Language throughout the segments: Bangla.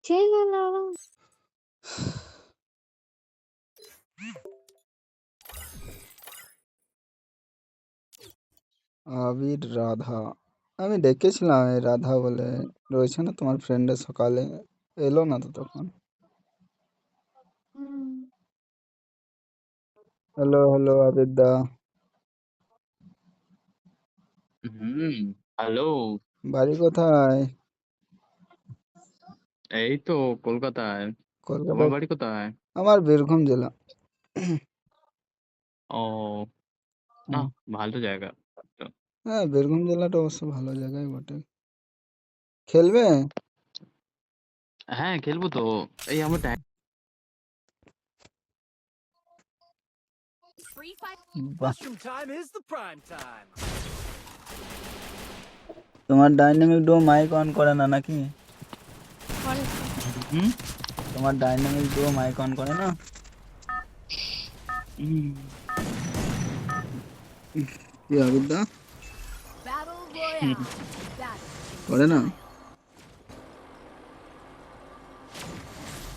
গেল। আবির রাধা, আমি ডেকেছিলাম এই রাধা বলে রয়েছে না তোমার ফ্রেন্ডের, সকালে এলো না তো তখন। হ্যালো হ্যালো আবির দা, হ্যালো। বাড়ি কোথায়? এই তো কলকাতায়। তোমার কলকাতায়? বাড়ি কোথায়? আমার বীরভূম জেলা। ও, না, হুম। ভালো জায়গা তো। হ্যাঁ, বীরভূম জেলাটা অবশ্য ভালো জায়গায় বটে। খেলবে? হ্যাঁ, খেলবো তো। এই আমার বাহ, Mushroom time is the prime time. তোমার ডাইনামিক ডুও মাইক অন করে না নাকি? হুম? তোমার ডাইনামিক ডুও মাইক অন করে না? কি আবির দা Battle Royale. Battle করে না?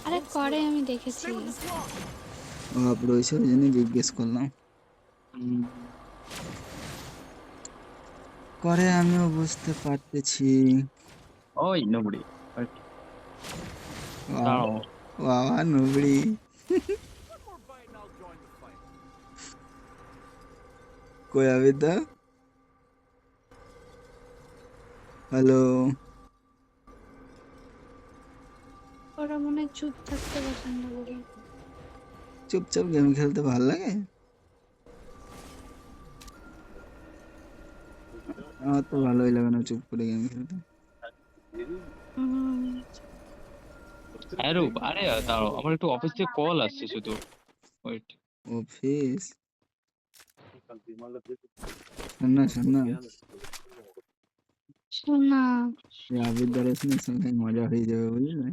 আরে করে, আমি দেখেছি। Stay with the squad. অভাব রয়েছে ওই জন্য জিজ্ঞেস করলাম। করে, আমিও বুঝতে পারতেছি। ওই নবড়ি। বাহ, বাবা নুবড়ি। One more bite and I'll join the fight. কই আবির দা? হ্যালো, ওরা মনে হয় চুপ থাকতে পছন্দ করে। চুপচাপ গেম খেলতে ভাল লাগে? আমার তো ভালোই লাগে না চুপ করে গেম খেলতে। হুম, আরে আরে দাঁড়াও, আমার একটু অফিস থেকে কল আসছে শুধু। ওয়েট। অফিস? শোন না শোন না, শোনা। এই আবির দারের সঙ্গে মজা হয়ে যাবে বুঝলে।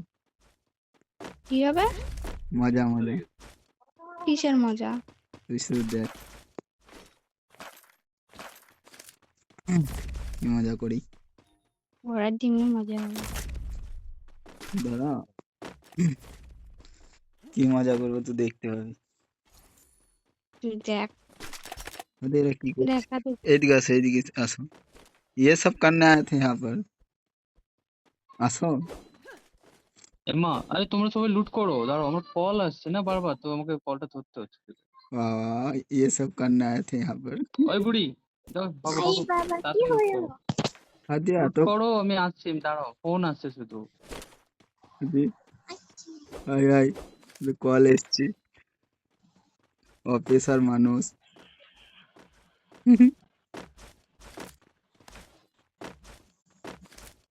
কি হবে? মজা মজা, কিসের মজা? তুই শুধু দেখ কি মজা করি। ঘোড়ার ডিমের মজা হবে। দাঁড়া, কি মজা করবো তুই দেখতে পাবি। তুই দেখ, अरे एरा की করছে? দেখা তো। এদিকে আসো, এদিকে আসো। ये सब करने आए थे यहाँ पर, আসো। এমা, আরে তোমরা সবাই লুট করো। দাঁড়াও, আমার কল আসছে না বারবার, তো আমাকে কলটা ধরতে হচ্ছে। वाह, ये सब करने आए थे यहाँ पर। ওই বুড়ি, দাও ভাগো এই ভাগো, বাবা, কি তাড়াতাড়ি লুট হয়ে করো। গেল? হাদিয়া লুট তো করো, আমি আসছি। দাঁড়াও, ফোন আসছে শুধু। হাদি, আয় আয়, কল এসছে, অফিসার মানুষ।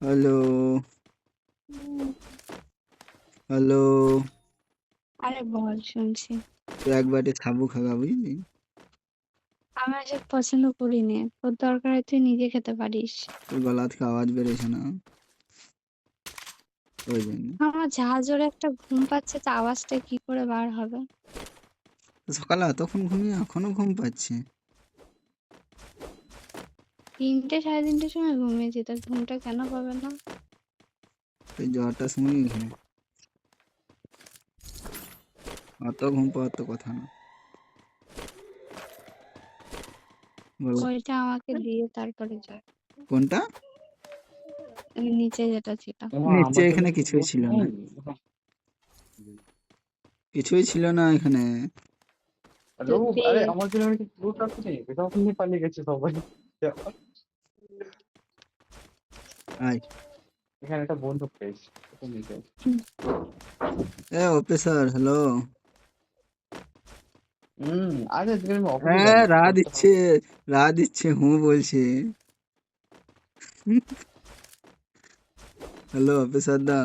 হ্যালো হ্যালো, আরে বল, শুনছি। তো এক বাটি সাবু খাগা বুঝলি। আমি এসব পছন্দ করি না। তোর দরকার হয় তুই নিজে খেতে পারিস। তোর গলা থেকে আওয়াজ বেরোছে না ওই জন্য। আমার যা জোরে একটা ঘুম পাচ্ছে, তো আওয়াজটা কি করে বার হবে? তো সকালে এতক্ষণ ঘুমিয়ে এখনো ঘুম পাচ্ছে? 3টে 3:30টার সময় ঘুমিয়েছি, তার ঘুমটা কেন পাবে না? এই জ্বরটার সময় ঘুম, অত ঘুম পাওয়ার তো কথা না। বলো ওইটা আমাকে দিয়ে তারপরে যা। কোনটা? নিচে যেটা ছিল। নিচে আমার জন্য এখানে কিছুই ছিল না, কিছুই ছিল না এখানে। হ্যালো, দে। আরে আমার জন্য আমি লুট রাখছি। এটাও নিয়ে পালিয়ে গেছে সবাই। আয়, এখানে একটা বন্দুক পেয়েছি, এটা নিয়ে যাও। এ অফিসার হ্যালো। আরে আজকে আমি অফিসে হ্যাঁ, যাবো, রা দশটা দিচ্ছে, রা দিচ্ছে, হুঁ বলছে। হ্যালো অফিসার দা,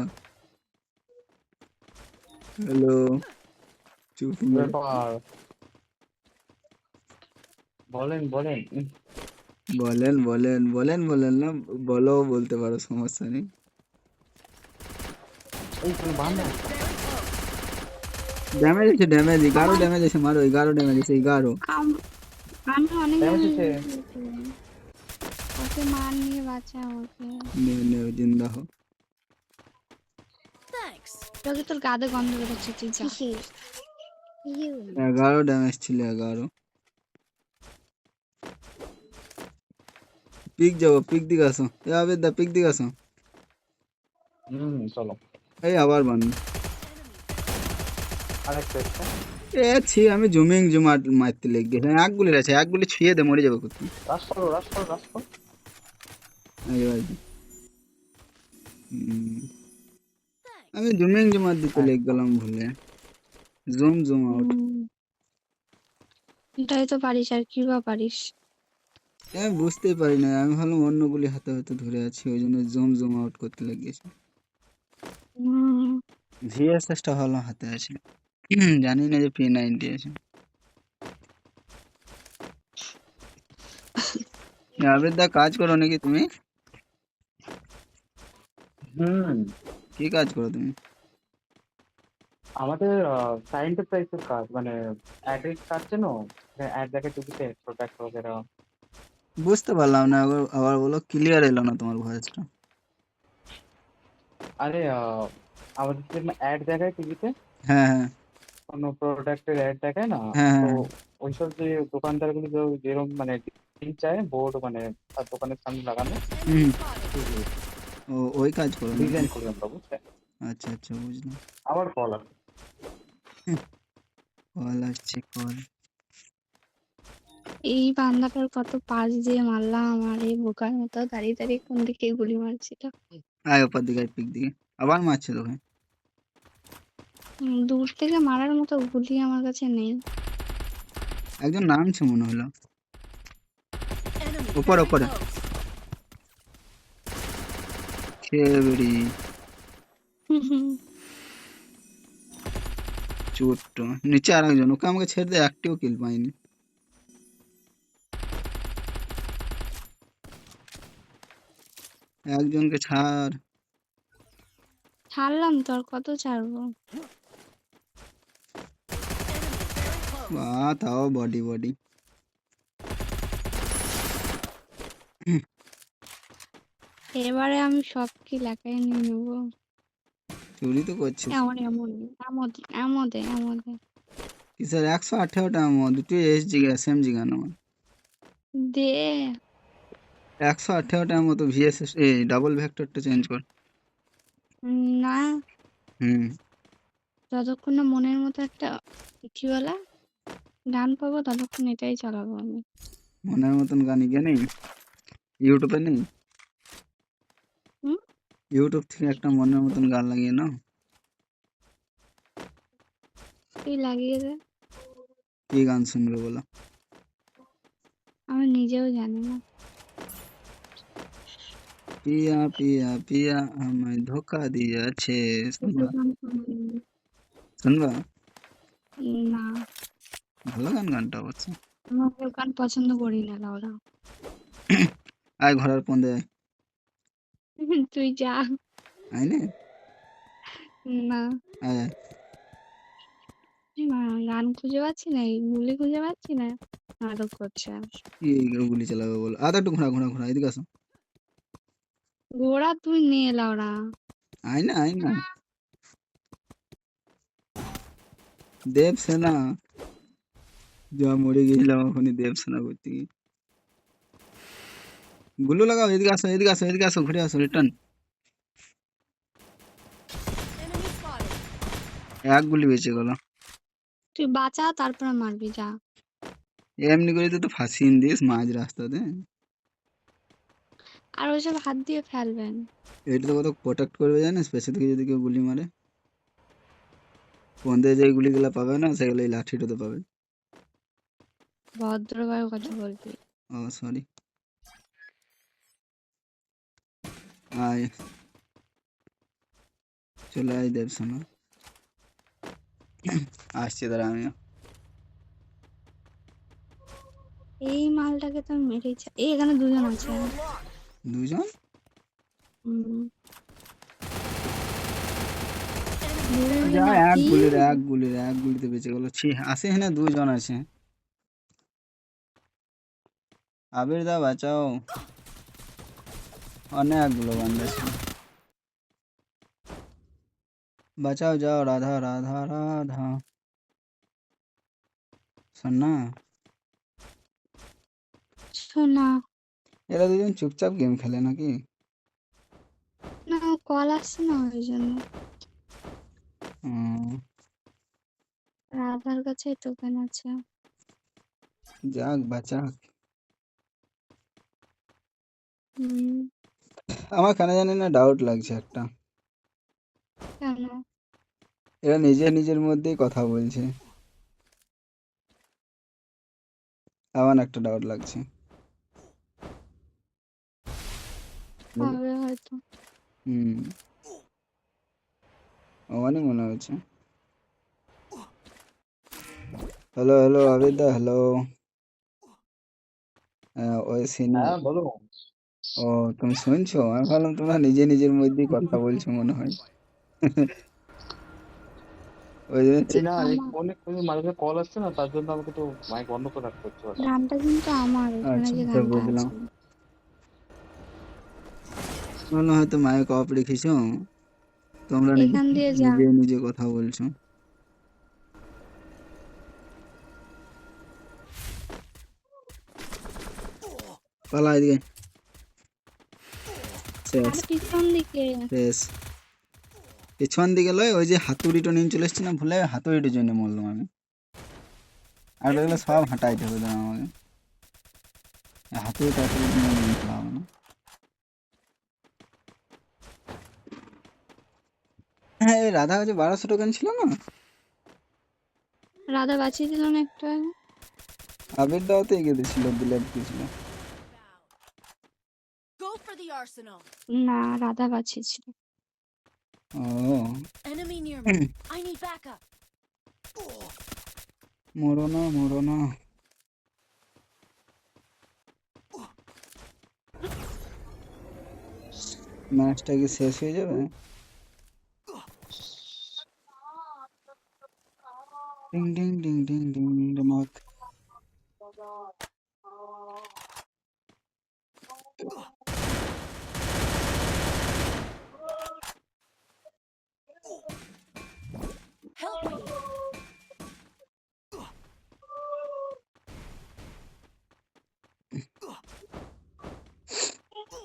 হ্যালো। চুপ মেরে, ব্যাপার। বলেন বলেন। বলেন বলেন বলেন বলেন না, বলো, বলতে পারো, সমস্যা নেই। এই তুমি বান্ধা। ড্যামেজ আছে, ড্যামেজ 11 আমার ড্যামেজ আছে, মারো 11 ড্যামেজ আছে, 11। আমি অনেক ড্যামেজ আছে। ওকে মার, নিয়ে বাঁচা আমাকে। নে নে, জিন্দা হো। Thanks. তোকে তোর গাদে গন্ধ বেরোচ্ছে, তুই যা। 11 ড্যামেজ ছিল, 11। পিক যাবো, পিক দিকে আসো। এ আবেদ দা, পিক দিকে আসো। চলো। এই আবার বান। আরেকটা একটা এ ছি, আমি জুমিং মারতে লেগে গেছি। এক গুলির আছে, এক গুলি ছুঁয়ে দে, মরে যাবে কোথায়। রাশ করো, রাশ করো, রাশ করো। এই ভাই। আমি জুমিং জুমার দিতে লেগে গেলাম ভুলে। Zoom out. এটাই তো পারিস, আর কি বা পারিস? আমি বুঝতেই পারি না, আমি ভাবলাম অন্য গুলি হাতে হাতে ধরে আছি, ওই জন্য জুম আউট করতে লেগেছি। ভিএসএসটা ভালো হাতে আছে, জানি না যে P90 আছে। আবেদ দা, কাজ করো নাকি তুমি? কি কাজ করো তুমি? আমাদের এন্টারপ্রাইজের কাজ, মানে অ্যাডের কাজ, জানো? অ্যাড দেখে টিভিতে প্রোডাক্ট वगैरह। বুঝতে পারলাম না, আবার আবার বলো, ক্লিয়ার এলো না তোমার ভয়েসটা। আরে আমাদের যে অ্যাড দেখায় টিভিতে, হ্যাঁ হ্যাঁ কোনো প্রোডাক্টের অ্যাড দেখায় না, হ্যাঁ তো হ্যাঁ। ওইসব যে দোকানদারগুলো যেরকম মানে ডিজাইন চায়, বোর্ড মানে তার দোকানের সামনে লাগানো, হুম। ও, ওই কাজ করো নাকি? ডিজাইন করি আমরা, বুঝলে? আচ্ছা আচ্ছা, বুঝলাম। আবার কল আছে। কল আসছে, কল। এই বান্দাটার কত পাশ দিয়ে মারলাম, আমার এই বোকার মতো দাঁড়িয়ে দাঁড়িয়ে কোন দিকে গুলি মারছিল। আয় ওপর দিকে, পিক দিকে। আবার মারছে তোকে। দূর থেকে মারার মতো গুলি আমার কাছে নেই। একজন নামছে মনে হলো। Enemy উপরে very উপরে। close. খেবড়ি চোট্ট। নিচে আর একজন, ওকে আমাকে ছেড়ে দিয়ে একটিও কিল পাইনি। একজনকে ছাড়। ছাড়লাম তো, আর কত ছাড়বো? Enemy very close. বা, তাও বডি। এবারে আমি সব কিল একাই নিয়ে নেবো। চুরি তো করছিস। এমদে কিসের 118টা আমো, দুটো এসজি এসএমজি গান আমার। দে। 118টা আমো তো ভিএসএস, এই ডাবল ভেক্টরটা চেঞ্জ কর। না, হুম। যতক্ষণ না মনের মতো একটা পিঠিওয়ালা গান পাবো, ততক্ষণ এটাই চালাবো আমি। মনের মতন গান গিয়ে নেই, ইউটিউবে নেই? হুম? ইউটিউব থেকে একটা মনের মতন গান লাগিয়ে নাও। তুই লাগিয়ে দে। কি গান শুনবে বলো? আমি নিজেও জানি না। পিয়া পিয়া পিয়া আমায় ধোকা দিয়েছে, শুনবা? শুনবা? না, ভালো গানটা অবশ্য। আমি ওসব গান পছন্দ করি না, লাউডা। আয় ঘরের পন্দে আয়। তুই যা। আয় নে, না, আয় আয়। না, গান খুঁজে পাচ্ছি না, এই গুলি খুঁজে পাচ্ছি না, নাটক করছে। কি গুলি চালাবে বলো? একটু ঘোরা এদিকে আসো। ঘোড়া তুই নে, লাউডা। আয় না। দেব সেনা, যা মরে গেছিলাম এখনই দেব সেনা করতে গিয়ে। গুলো লাগাও, এদিকে আসো, ঘুরে আসো, রিটার্ন। Enemy spotted. এক গুলি বেঁচে গেল। তুই বাঁচা, তারপরে মারবি, যা। এমনি করে তো ফাঁসিয়ে দিস মাঝ রাস্তাতে। আর ওইসব হাত দিয়ে ফেলবেন। এটা তো কত প্রোটেক্ট করবে জানিস, পেছন থেকে যদি কেউ গুলি মারে। পন্দে যে গুলিগুলো পাবে না, সেগুলো এই লাঠিটাতে পাবে। ভদ্রভাবে কথা বলবি। ও সরি। আয়, চলে আয় দেব সোনা। আসছি দাঁড়া আমিও। এই মালটাকে তো মেরেই এই এখানে দুজন আছে। দুজন? হুম। যা, এক নাকি? গুলিতে বেঁচে গেল। ছি, আসে এখানে দুজন আছে। আবির দা বাঁচাও, অনেকগুলো বান্ধা ছিল। বাঁচাও যাও রাধা রাধা রাধা। শোন না, শোনা। এরা দুজন চুপচাপ গেম খেলে নাকি? না, কল আসছে না ওই জন্য। উম, রাধার কাছেই টোকেন আছে। যাক বাঁচাক। হুম। আমার কেন জানি না ডাউট লাগছে একটা। কেন? এরা নিজের মধ্যেই কথা বলছে, আমার একটা ডাউট লাগছে। হবে হয়তো। হুম, আমারই মনে হচ্ছে। Hello hello Abida, hello. ওই সিনু। হ্যাঁ বলো। ও, তুমি শুনছো? আমি ভাবলাম তোমরা নিজের মধ্যেই কথা বলছো মনে হয়। ওই জন্য এই না, এই আমার ফোনে কোনো মাঝে মাঝে কল আসছে না, তার জন্য আমাকে তো মাইক বন্ধ করে রাখতে হচ্ছে ওটা। গানটা কিন্তু আমার, এখানে আচ্ছা যে আচ্ছা, গানটা বুঝলাম। আছে। বললাম হয়তো মাইক অফ রেখেছো, তোমরা এখান দিয়ে যা। নিজে কথা বলছো। পালা এদিকে। শেষ আরে পিছন দিকে। শেষ। পেছন দিকে লয়, ওই যে হাতুড়িটা নিয়ে চলে এসছি না ভুলে, হাতুড়িটার জন্য মরলাম আমি। আর এগুলো সব হাঁটাইতে হবে দাঁড়া আমাকে। এই হাতুড়িটা নিয়ে নিতে হবে না। হ্যাঁ, এই রাধা কাছে 1200 টোকেন ছিল না? রাধা বাঁচিয়ে দিল না একটু আগে? আবির দাওতে এগিয়ে দিয়েছিল, ডিলেট দিয়েছিল। Go for the arsenal. না, রাধা বাঁচিয়েছিল। ও, Enemy near me. I need backup. মরো না মরো না। ম্যাচটা কি শেষ হয়ে যাবে? Ding ding ding ding ding ডমাক। Help me.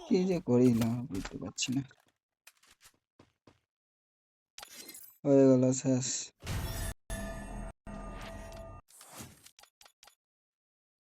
কি যে করিলাম বুঝতে পারছি না। হয়ে গেল শেষ।